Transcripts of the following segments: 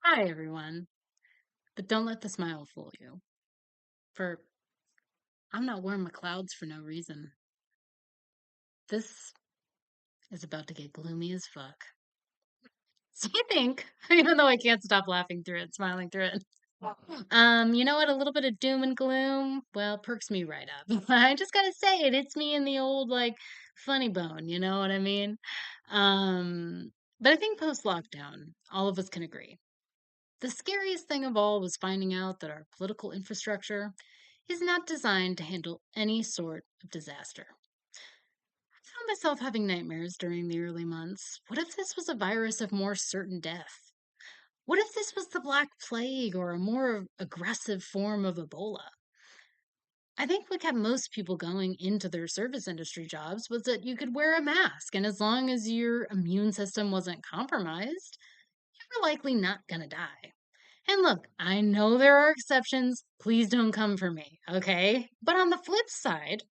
Hi, everyone. But don't let the smile fool you. For I'm not wearing my clouds for no reason. This is about to get gloomy as fuck. So I think, even though I can't stop laughing through it, smiling through it. You know what? A little bit of doom and gloom, well, perks me right up. I just gotta say it hits me in the old funny bone, you know what I mean? Um, but I think post lockdown, all of us can agree. The scariest thing of all was finding out that our political infrastructure is not designed to handle any sort of disaster. I found myself having nightmares during the early months. What if this was a virus of more certain death? What if this was the Black Plague or a more aggressive form of Ebola? I think what kept most people going into their service industry jobs was that you could wear a mask, and as long as your immune system wasn't compromised, you were likely not going to die. And look, I know there are exceptions. Please don't come for me, okay? But on the flip side,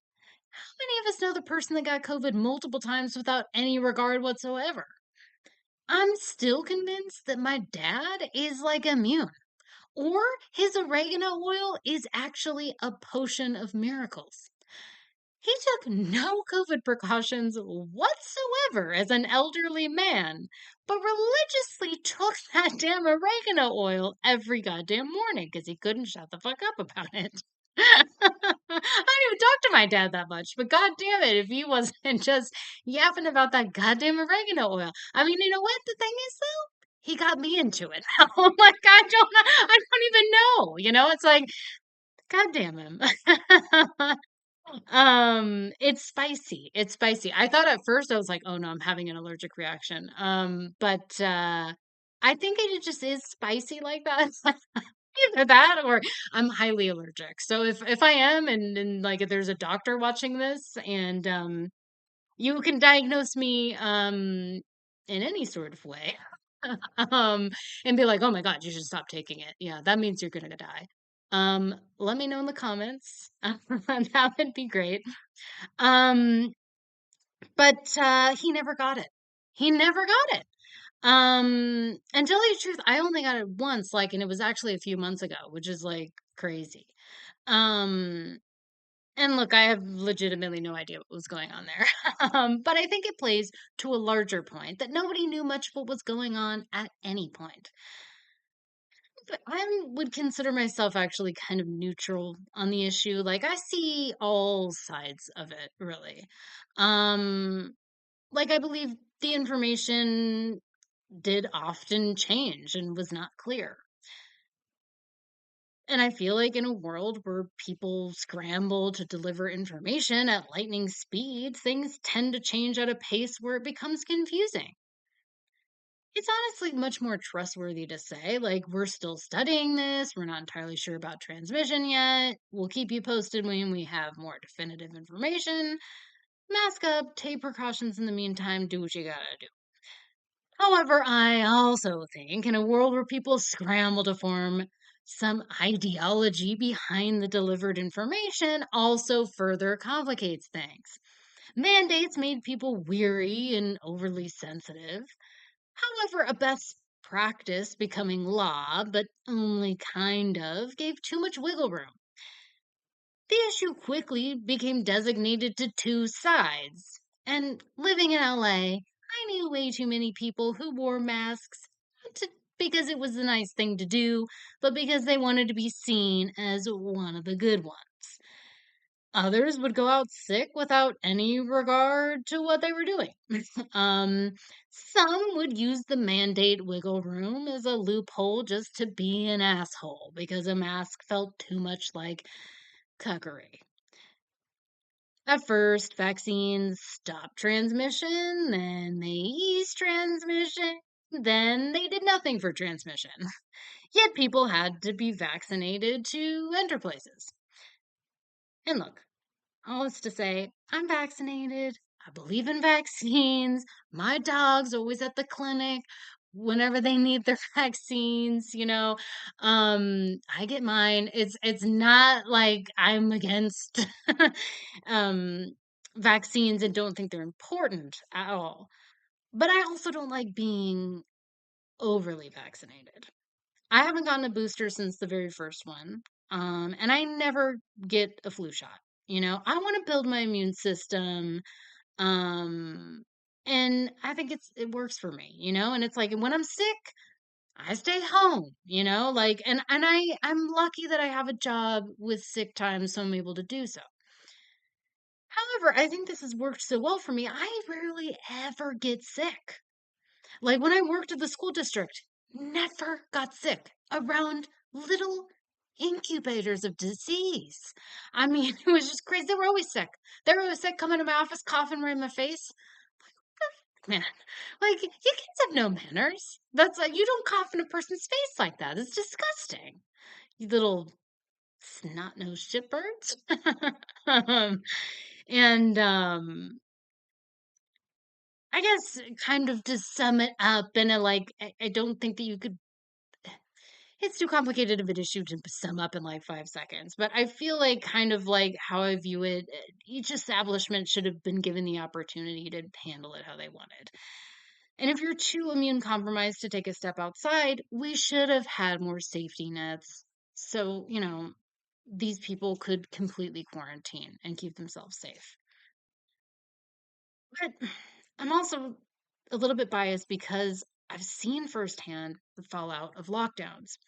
how many of us know the person that got COVID multiple times without any regard whatsoever? I'm still convinced that my dad is immune, or his oregano oil is actually a potion of miracles. He took no COVID precautions whatsoever as an elderly man, but religiously took that damn oregano oil every goddamn morning because he couldn't shut the fuck up about it. I don't even talk to my dad that much, but god damn it, if he wasn't just yapping about that goddamn oregano oil. I mean, you know what the thing is though? He got me into it. Oh my god, I don't even know. It's like, god damn him. It's spicy. It's spicy. I thought at first I was like, "Oh no, I'm having an allergic reaction." But I think it just is spicy like that. Either that or I'm highly allergic. So if I am and like if there's a doctor watching this and you can diagnose me in any sort of way. um and be like, "Oh my god, you should stop taking it." Yeah, that means you're going to die. Let me know in the comments. That would be great. Um, but he never got it. He never got it. And tell you the truth, I only got it once, and it was actually a few months ago, which is crazy. Um, and look, I have legitimately no idea what was going on there. But I think it plays to a larger point that nobody knew much of what was going on at any point. But I would consider myself actually kind of neutral on the issue. Like I see all sides of it, really. Um, I believe the information did often change and was not clear. And I feel like in a world where people scramble to deliver information at lightning speed, things tend to change at a pace where it becomes confusing. It's honestly much more trustworthy to say, we're still studying this, we're not entirely sure about transmission yet. We'll keep you posted when we have more definitive information. Mask up, take precautions in the meantime, do what you gotta do. However, I also think in a world where people scramble to form some ideology behind the delivered information also further complicates things. Mandates made people weary and overly sensitive. However, a best practice becoming law, but only kind of, gave too much wiggle room. The issue quickly became designated to two sides. And living in LA, I knew way too many people who wore masks, not because it was a nice thing to do, but because they wanted to be seen as one of the good ones. Others would go out sick without any regard to what they were doing. um, some would use the mandate wiggle room as a loophole just to be an asshole because a mask felt too much like cuckery. At first, vaccines stopped transmission, then they eased transmission, then they did nothing for transmission. Yet people had to be vaccinated to enter places. And look, all this to say, I'm vaccinated. I believe in vaccines. My dog's always at the clinic whenever they need their vaccines. I get mine. It's not like I'm against um vaccines and don't think they're important at all. But I also don't like being overly vaccinated. I haven't gotten a booster since the very first one. And I never get a flu shot. I want to build my immune system. Um, and I think it works for me. And it's like when I'm sick, I stay home, like I'm lucky that I have a job with sick time, so I'm able to do so. However, I think this has worked so well for me. I rarely ever get sick. Like when I worked at the school district, never got sick around little incubators of disease. I mean, it was just crazy. They were always sick. They were always sick, coming to my office, coughing right in my face. Man, like you kids have no manners. That's like you don't cough in a person's face like that. It's disgusting. You little snot-nosed shitbirds. um, and I guess kind of to sum it up in a like, I don't think that you could. It's too complicated of an issue to sum up in like 5 seconds, but I feel like kind of like how I view it, each establishment should have been given the opportunity to handle it how they wanted. And if you're too immune compromised to take a step outside, we should have had more safety nets. So, these people could completely quarantine and keep themselves safe. But I'm also a little bit biased because I've seen firsthand the fallout of lockdowns.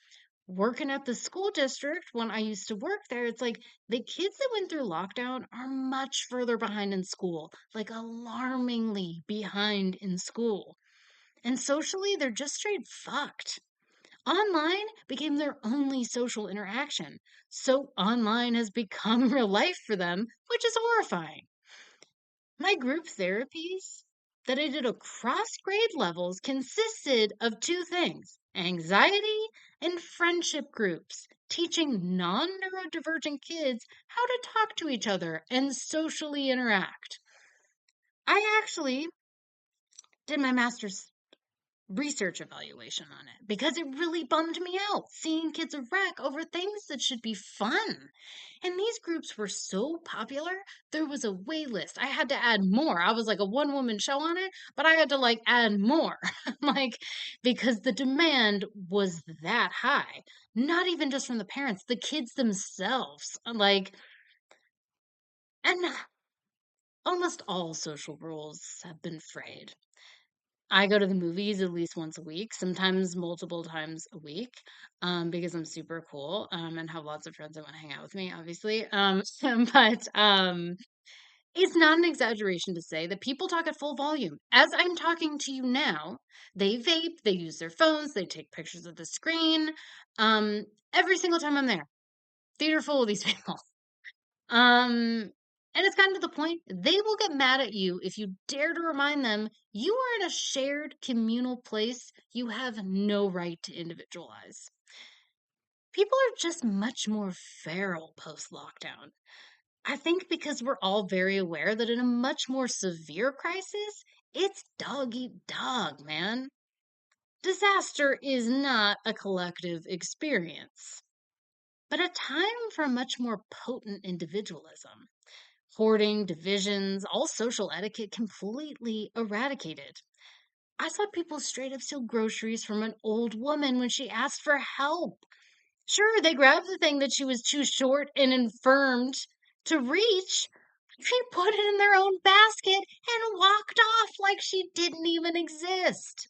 Working at the school district when I used to work there, it's like the kids that went through lockdown are much further behind in school, like alarmingly behind in school. And socially, they're just straight fucked. Online became their only social interaction. So online has become real life for them, which is horrifying. My group therapies that I did across grade levels consisted of two things: anxiety and friendship groups, teaching non neurodivergent kids how to talk to each other and socially interact. I actually did my master's research evaluation on it because it really bummed me out seeing kids wreck over things that should be fun. And these groups were so popular, there was a wait list. I had to add more. I was like a one woman show on it, but I had to like add more. Like, because the demand was that high. Not even just from the parents, the kids themselves. Like, and almost all social rules have been frayed. I go to the movies at least once a week, sometimes multiple times a week, because I'm super cool, and have lots of friends that want to hang out with me, obviously. But it's not an exaggeration to say that people talk at full volume. As I'm talking to you now, they vape, they use their phones, they take pictures of the screen. Um, every single time I'm there, theater full of these people. Um, and it's gotten to the point they will get mad at you if you dare to remind them you are in a shared communal place you have no right to individualize. People are just much more feral post lockdown. I think because we're all very aware that in a much more severe crisis, it's dog eat dog, man. Disaster is not a collective experience, but a time for much more potent individualism. Hoarding, divisions, all social etiquette completely eradicated. I saw people straight up steal groceries from an old woman when she asked for help. Sure, they grabbed the thing that she was too short and infirmed to reach. She put it in their own basket and walked off like she didn't even exist.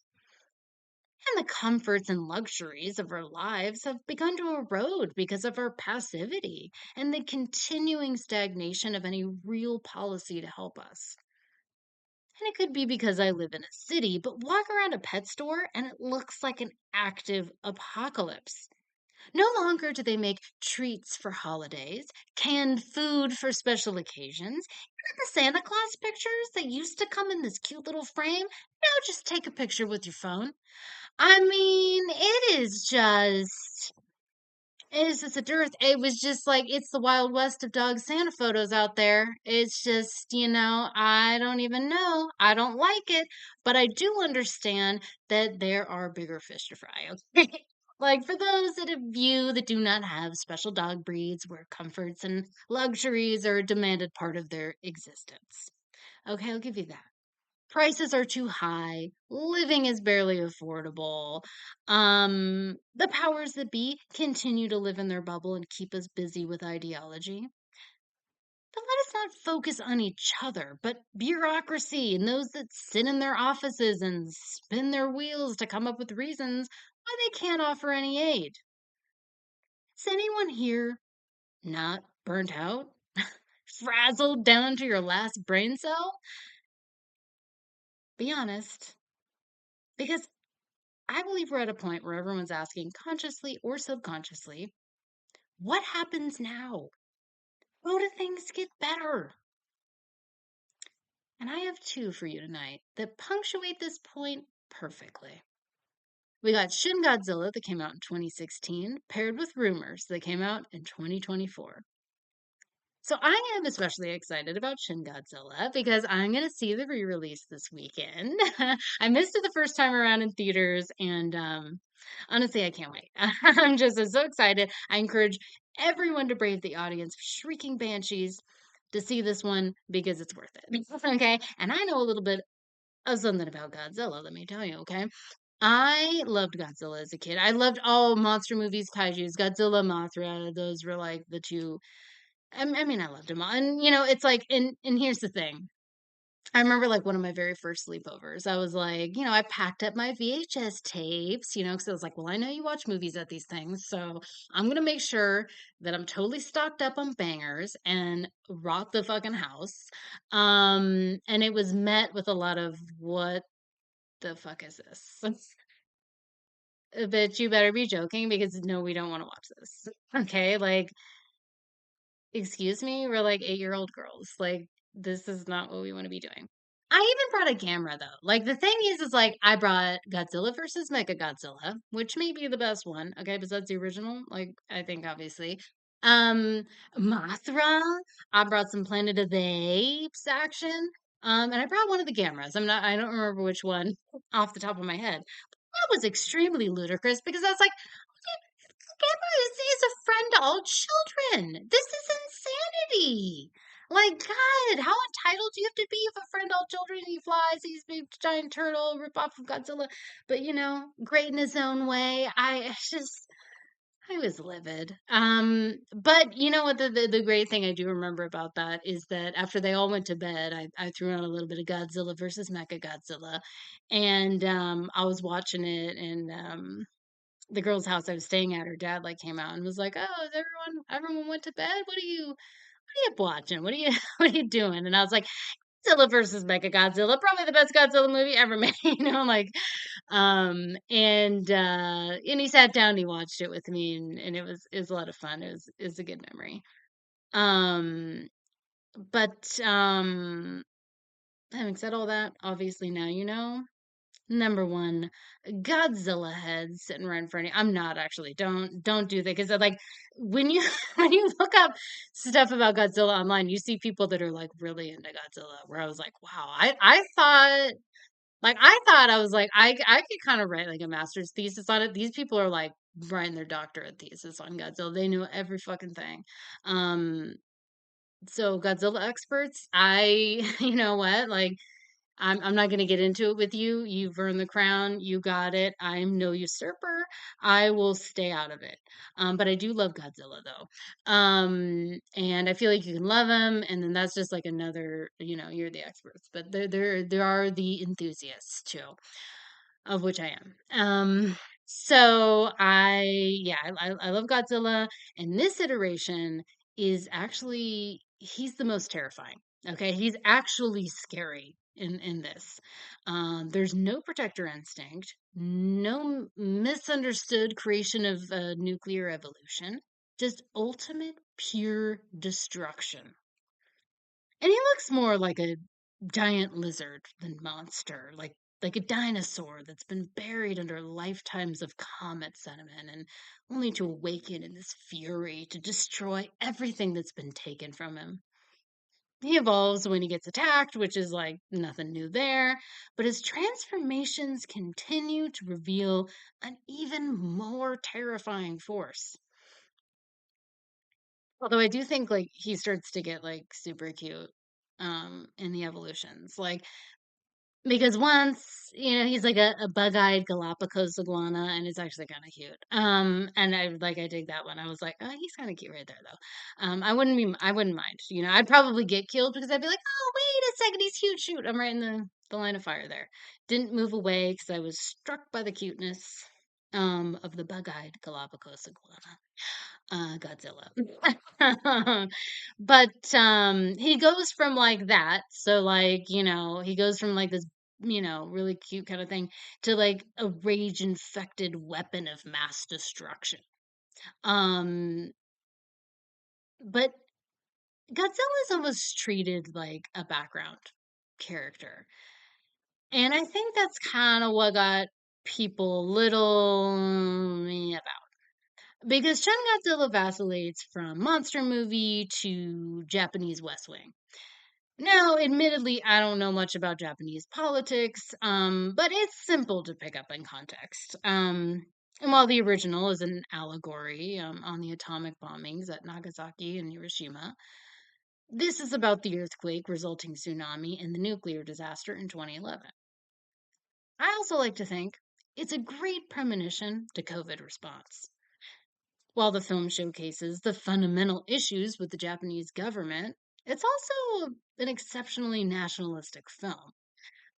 And the comforts and luxuries of our lives have begun to erode because of our passivity and the continuing stagnation of any real policy to help us. And it could be because I live in a city, but walk around a pet store and it looks like an active apocalypse. No longer do they make treats for holidays, canned food for special occasions. The Santa Claus pictures that used to come in this cute little frame, now just take a picture with your phone. I mean, it is just a dearth. It was just like it's the Wild West of dog Santa photos out there. It's just, I don't even know. I don't like it, but I do understand that there are bigger fish to fry. Okay. Like for those of you that do not have special dog breeds where comforts and luxuries are a demanded part of their existence. Okay, I'll give you that. Prices are too high, living is barely affordable. The powers that be continue to live in their bubble and keep us busy with ideology. But let us not focus on each other, but bureaucracy and those that sit in their offices and spin their wheels to come up with reasons why they can't offer any aid. Is anyone here not burnt out? Frazzled down to your last brain cell? Be honest. Because I believe we're at a point where everyone's asking, consciously or subconsciously, what happens now? How do things get better? And I have two for you tonight that punctuate this point perfectly. We got Shin Godzilla that came out in 2016, paired with Rumours that came out in 2024. So I am especially excited about Shin Godzilla because I'm going to see the re-release this weekend. I missed it the first time around in theaters, and honestly, I can't wait. I'm just so excited. I encourage everyone to brave the audience of shrieking banshees to see this one because it's worth it. Okay, and I know a little bit of something about Godzilla. Let me tell you. Okay. I loved Godzilla as a kid. I loved all monster movies, kaijus, Godzilla, Mothra. Those were like the two. I mean, I loved them all. And it's like, and here's the thing. I remember like one of my very first sleepovers. I was like, I packed up my VHS tapes, because I was like, well, I know you watch movies at these things, so I'm gonna make sure that I'm totally stocked up on bangers and rock the fucking house. And it was met with a lot of what the fuck is this? But you better be joking because no, we don't want to watch this. Okay, like, excuse me, we're like 8-year-old girls. Like, this is not what we want to be doing. I even brought a camera though. Like the thing is like I brought Godzilla versus Mechagodzilla, which may be the best one. Okay, besides the original, like I think obviously. Um, Mothra. I brought some Planet of the Apes action. And I brought one of the cameras. I don't remember which one off the top of my head. That was extremely ludicrous because I was like, Grandma is a friend to all children. This is insanity. Like, God, how entitled do you have to be if a friend to all children? He flies, he's a big giant turtle, rip off of Godzilla, but great in his own way. I was livid. But you know what? The great thing I do remember about that is that after they all went to bed, I threw on a little bit of Godzilla versus Mechagodzilla, and I was watching it, and the girl's house I was staying at, her dad like came out and was like, "Oh, is everyone went to bed? What are you watching? What are you what are you doing?" And I was like, "Godzilla versus Mechagodzilla, probably the best Godzilla movie ever made." Like, and he sat down, and he watched it with me, and it was a lot of fun. It was a good memory. Um, but having said all that, obviously now you know. Number one, Godzilla head sitting right in front of you. I'm not actually. Don't do that because like when you when you look up stuff about Godzilla online, you see people that are like really into Godzilla. Where I was like, wow, I thought I was like I could kind of write like a master's thesis on it. These people are like writing their doctorate thesis on Godzilla. They know every fucking thing. Um, so Godzilla experts, you know what, like I'm not going to get into it with you. You've earned the crown. You got it. I'm no usurper. I will stay out of it. But I do love Godzilla though. And I feel like you can love him, and then that's just like another. You're the experts, but there are the enthusiasts too, of which I am. So yeah, I love Godzilla, and this iteration is actually he's the most terrifying. Okay, he's actually scary in this. There's no protector instinct, no misunderstood creation of nuclear evolution, just ultimate pure destruction. And he looks more like a giant lizard than monster, like a dinosaur that's been buried under lifetimes of comet sediment and only to awaken in this fury to destroy everything that's been taken from him. He evolves when he gets attacked, which is like nothing new there, but his transformations continue to reveal an even more terrifying force. Although I do think like he starts to get like super cute in the evolutions. Like Because once, he's like a bug-eyed Galapagos iguana, and it's actually kind of cute. And I dig that one. I was like, oh, he's kind of cute right there, though. I wouldn't mind. I'd probably get killed because I'd be like, oh, wait a second, he's cute. Shoot, I'm right in the line of fire there. Didn't move away because I was struck by the cuteness, of the bug-eyed Galapagos iguana. Godzilla. But he goes from like that, so like, he goes from like this, really cute kind of thing to like a rage infected weapon of mass destruction. But Godzilla is almost treated like a background character. And I think that's kind of what got people a little about. Because Shin Godzilla vacillates from monster movie to Japanese West Wing. Now, admittedly, I don't know much about Japanese politics, but it's simple to pick up in context. And while the original is an allegory on the atomic bombings at Nagasaki and Hiroshima, this is about the earthquake resulting tsunami and the nuclear disaster in 2011. I also like to think it's a great premonition to COVID response. While the film showcases the fundamental issues with the Japanese government, it's also an exceptionally nationalistic film.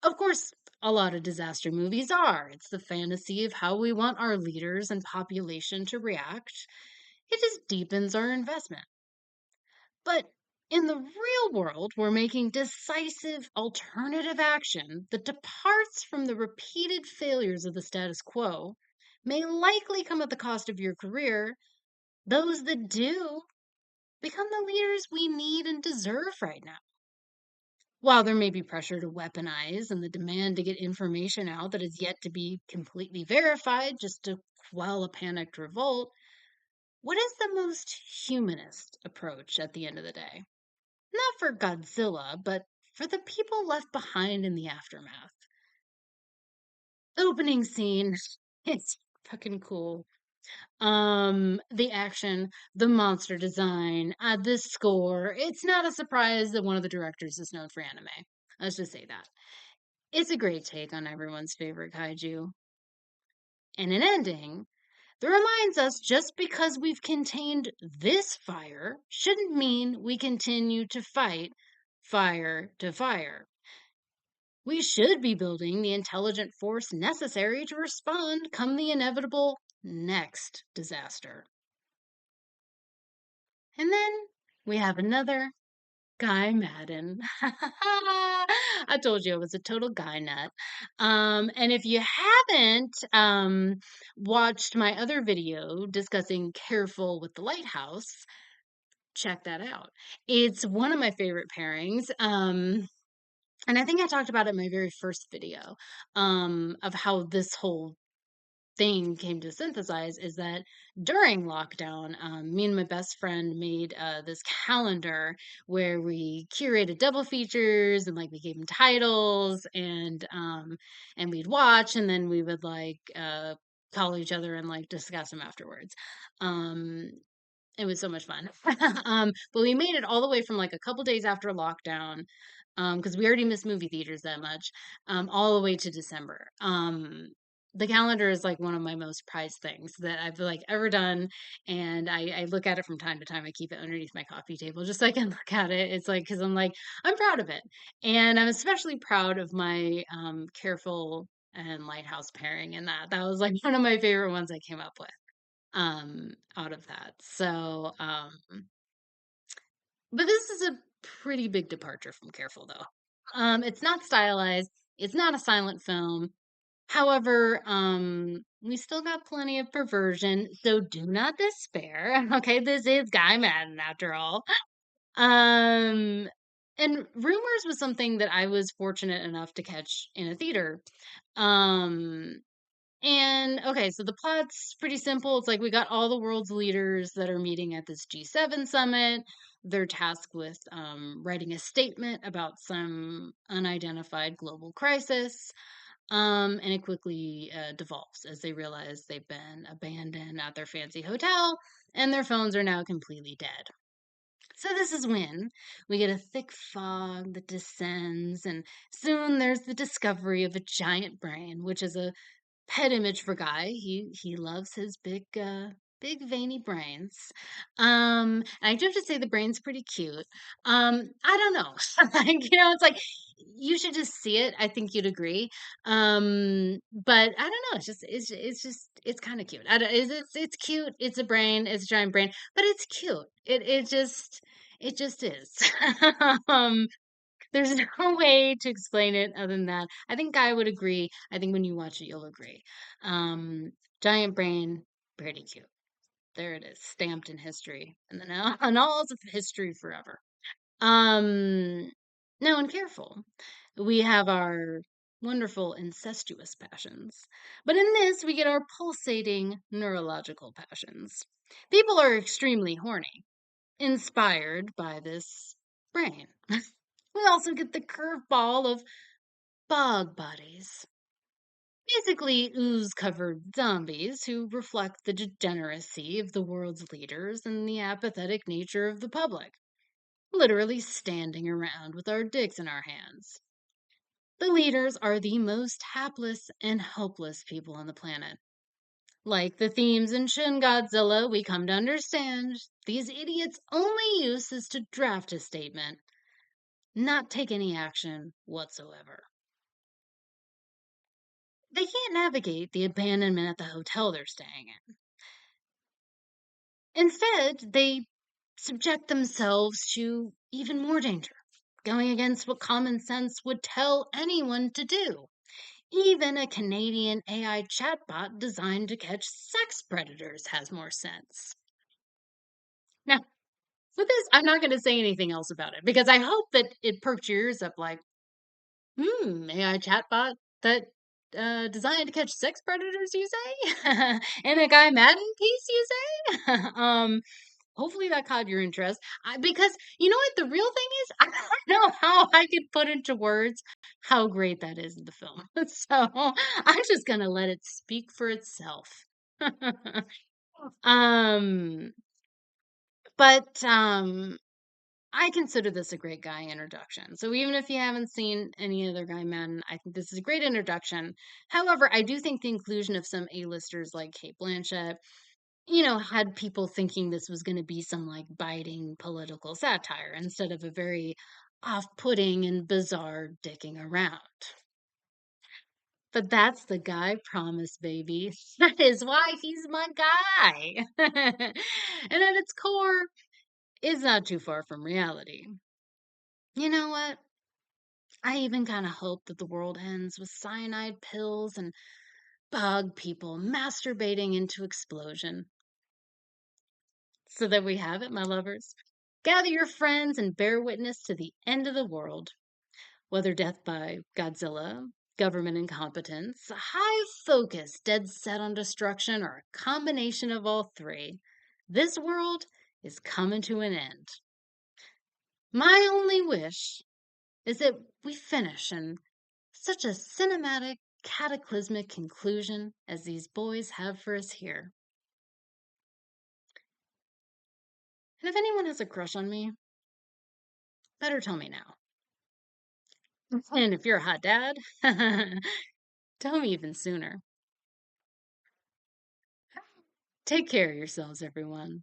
Of course, a lot of disaster movies are. It's the fantasy of how we want our leaders and population to react. It just deepens our investment. But in the real world, we're making decisive alternative action that departs from the repeated failures of the status quo, may likely come at the cost of your career. Those that do become the leaders we need and deserve right now. While there may be pressure to weaponize and the demand to get information out that is yet to be completely verified just to quell a panicked revolt, what is the most humanist approach at the end of the day? Not for Godzilla, but for the people left behind in the aftermath. Opening scene, it's fucking cool. The action, the monster design, the score. It's not a surprise that one of the directors is known for anime. Let's just say that. It's a great take on everyone's favorite kaiju. And an ending that reminds us just because we've contained this fire shouldn't mean we continue to fight fire to fire. We should be building the intelligent force necessary to respond come the inevitable next disaster. And then we have another Guy Madden. I told you I was a total guy nut. And if you haven't watched my other video discussing Careful with the Lighthouse, check that out. It's one of my favorite pairings. And I think I talked about it in my very first video of how this whole thing came to synthesize is that during lockdown, me and my best friend made this calendar where we curated double features and like we gave them titles and we'd watch and then we would like call each other and like discuss them afterwards. Um, it was so much fun. But we made it all the way from like a couple days after lockdown, because we already missed movie theaters that much, all the way to December. The calendar is like one of my most prized things that I've like ever done, and I look at it from time to time. I keep it underneath my coffee table just so I can look at it. It's like because I'm like I'm proud of it, and I'm especially proud of my careful and lighthouse pairing, and that was like one of my favorite ones I came up with out of that. So, but this is a pretty big departure from Careful, though. It's not stylized. It's not a silent film. However, we still got plenty of perversion, so do not despair. Okay, this is Guy Madden after all. Um, and Rumors was something that I was fortunate enough to catch in a theater. Um, and okay, so the plot's pretty simple. It's like we got all the world's leaders that are meeting at this G7 summit. They're tasked with writing a statement about some unidentified global crisis. And it quickly devolves as they realize they've been abandoned at their fancy hotel and their phones are now completely dead. So this is when we get a thick fog that descends, and soon there's the discovery of a giant brain, which is a pet image for Guy. He loves his big veiny brains. And I do have to say the brain's pretty cute. I don't know. Like, it's like you should just see it. I think you'd agree. But I don't know. It's kind of cute. I don't, it's cute. It's a brain. It's a giant brain, but it's cute. It just is. um there's no way to explain it other than that. I think Guy would agree. I think when you watch it, you'll agree. Um, Giant brain, pretty cute. There it is, stamped in history, and then annals of history forever. Um, Now and careful, we have our wonderful incestuous passions, but in this we get our pulsating neurological passions. People are extremely horny, inspired by this brain. We also get the curveball of bog bodies. Basically, ooze covered zombies who reflect the degeneracy of the world's leaders and the apathetic nature of the public. Literally standing around with our dicks in our hands. The leaders are the most hapless and helpless people on the planet. Like the themes in Shin Godzilla, we come to understand these idiots' only use is to draft a statement, not take any action whatsoever. They can't navigate the abandonment at the hotel they're staying in. Instead, they subject themselves to even more danger, going against what common sense would tell anyone to do. Even a Canadian AI chatbot designed to catch sex predators has more sense. Now, with this, I'm not going to say anything else about it because I hope that it perked your ears up like, AI chatbot that designed to catch sex predators, you say? And a Guy Madden piece, you say? Hopefully that caught your interest. Because you know what the real thing is? I don't know how I could put into words how great that is in the film. So I'm just gonna let it speak for itself. um, but I consider this a great Guy introduction. So even if you haven't seen any other Guy Madden, I think this is a great introduction. However, I do think the inclusion of some A-listers like Kate Blanchett, had people thinking this was going to be some like biting political satire instead of a very off-putting and bizarre dicking around. But that's the Guy promise, baby. That is why he's my guy. And at its core, is not too far from reality. You know what? I even kind of hope that the world ends with cyanide pills and bug people masturbating into explosion. So that we have it, my lovers. Gather your friends and bear witness to the end of the world. Whether death by Godzilla, government incompetence, a high focus, dead set on destruction, or a combination of all three, this world is coming to an end. My only wish is that we finish in such a cinematic, cataclysmic conclusion as these boys have for us here. And if anyone has a crush on me, better tell me now. And if you're a hot dad, tell me even sooner. Take care of yourselves, everyone.